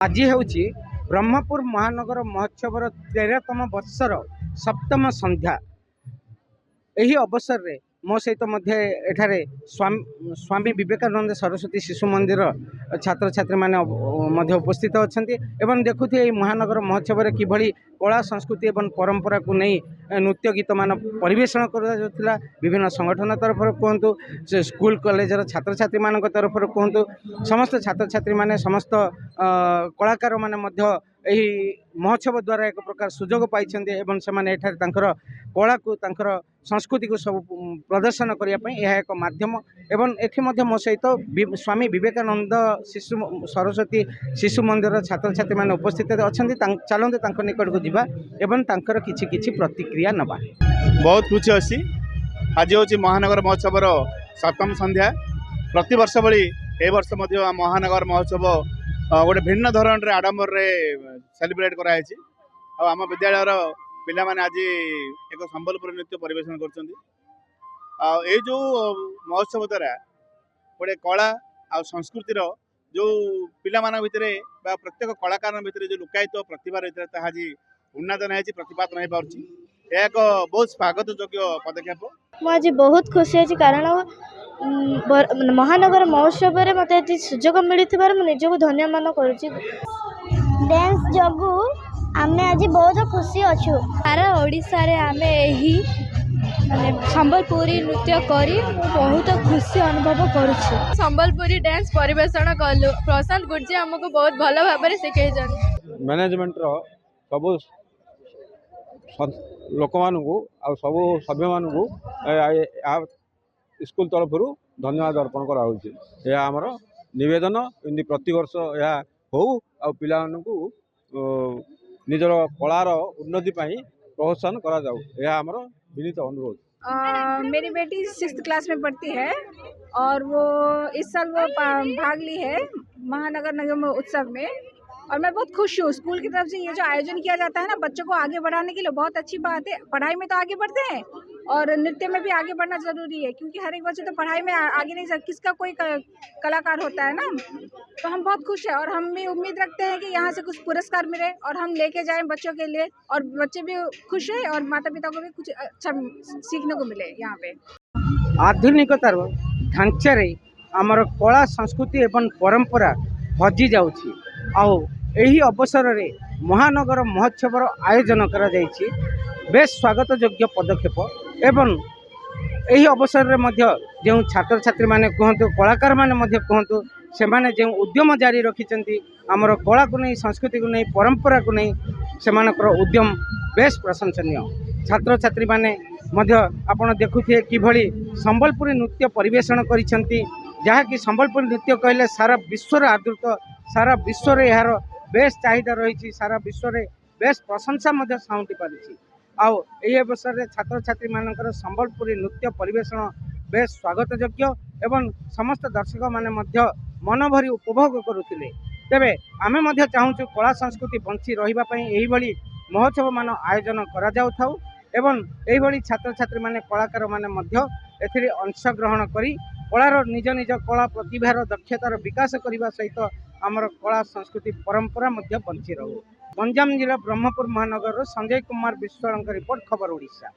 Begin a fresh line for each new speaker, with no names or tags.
आज हूँ ब्रह्मपुर महानगर महोत्सव 13तम वर्षर सप्तम संध्या। यही अवसर रे मो सहित एठारे स्वामी विवेकानंद सरस्वती शिशु मंदिर छात्र छात्री माने उपस्थित अच्छा एवं देखुए महानगर महोत्सव रे किभली कला संस्कृति एवं परंपरा को नहीं नृत्य गीत मान परिवेषण करा विभिन्न संगठन तरफ कहतु स्कूल कॉलेजर छात्र छात्री मान तरफ कहतु समस्त छात्र छात्री माने समस्त कलाकार माने यही महोत्सव द्वारा एक प्रकार सुजोग पाई से कला को संस्कृति को सब प्रदर्शन करने यह एक माध्यम एवं एथि मो सहित स्वामी विवेकानंद शिशु सरस्वती शिशु मंदिर छात्र छात्री माने उपस्थित अच्छा चलते निकट को जीवा एवं किछि किछि प्रतिक्रिया नवा।
बहुत खुशी अच्छी आज हूँ महानगर महोत्सव सप्तम संध्या। प्रति वर्ष भली ए वर्ष महानगर महोत्सव गोटे भिन्न धरण आडंबर सेलिब्रेट कराई आम विद्यालयर पिला माने आज एक संबलपुर नृत्य परिवेशन कर जो महोत्सव द्वारा गोटे कला आ संस्कृतिर जो पिला मान भितर प्रत्येक कलाकार भितर जो लुकायित प्रतिभा रही है आज उन्नतन है प्रतिपादन हो पार्टी यह एक बहुत स्वागत योग्य पदक्षेप।
मुझे बहुत खुशी है कारण महानगर महोत्सव में मत सुजोग मिलता निजक धन्य मान कर
डांस जगू आमे आज बहुत खुशी अच्छु।
सारा ओडिशा रे आमे एही माने संबलपुरी नृत्य करी बहुत खुशी अनुभव करुछु।
संबलपुरी डांस परिवेषण कलु प्रशांत गुर्जी हमको बहुत भल भाव में शिखै जन
मैनेजमेंट रो सब लोक मानू आ सब सभ्य मानू स्कूल तरफ धन्यवाद अर्पण करा आमर निवेदन इमती प्रतिवर्ष यह हो आ पिला निजर कलार उन्नति प्रोत्साहन करा जाऊ यह आमर विनीत अनुरोध।
मेरी बेटी 6th क्लास में पढ़ती है और वो इस साल वो भाग ली है महानगर निगम उत्सव में और मैं बहुत खुश हूँ। स्कूल की तरफ से ये जो आयोजन किया जाता है ना बच्चों को आगे बढ़ाने के लिए बहुत अच्छी बात है। पढ़ाई में तो आगे बढ़ते हैं और नृत्य में भी आगे बढ़ना जरूरी है क्योंकि हर एक बच्चे तो पढ़ाई में आगे नहीं सकता, किसका कोई कलाकार होता है ना। तो हम बहुत खुश हैं और हम भी उम्मीद रखते हैं कि यहाँ से कुछ पुरस्कार मिले और हम लेके जाएं बच्चों के लिए और बच्चे भी खुश हैं और माता पिता को भी कुछ अच्छा सीखने को मिले। यहाँ पे
आधुनिकतार ढांचारे आमर कला संस्कृति एवं परंपरा हजि जाउछि आउ एही अवसर रे महानगर महोत्सव आयोजन करा जाइछि बेस स्वागत योग्य पदक्षेप एवं यही अवसर रे मध्य जो छात्र छात्री माने कहतु कलाकार माने मध्य कहतु से माने जो उद्यम जारी रखिचंती आमर कला को नहीं संस्कृति को नहीं परंपरा को नहीं से उद्यम बेस प्रशंसनीय। छात्र छात्री माने मध्य आपण देखुथिए किभली संबलपुरी नृत्य परिवेषण करिसंती जहाँकि संबलपुरी नृत्य कहले सारा विश्व आदृत सारा विश्व रे यार बेस चाहिदा रही सारा विश्व रे बेस प्रशंसा मध्य साउंटी पारिछि आउ एही अवसर रे छात्र छात्री मानकर संबलपुरी नृत्य परिवेषण बेस स्वागत योग्य एवं समस्त दर्शक माने मध्य मन भरी उपभोग करुथिले। तेबे आमे मध्य चाहूछु कला संस्कृति बंची रहिबा पई एही भली महोत्सव मान आयोजन करा जाउ थाउ एवं एही भली छात्र छात्री माने कलाकार माने मध्य एथिरे अंशग्रहण करी कलार निज निज कला प्रतिभार दक्षतार विकास करने सहित आमर कला संस्कृति परंपरा मध्य बंची रहू। गंजाम जिला ब्रह्मपुर महानगर संजय कुमार विश्वाल रिपोर्ट खबर ओडिशा।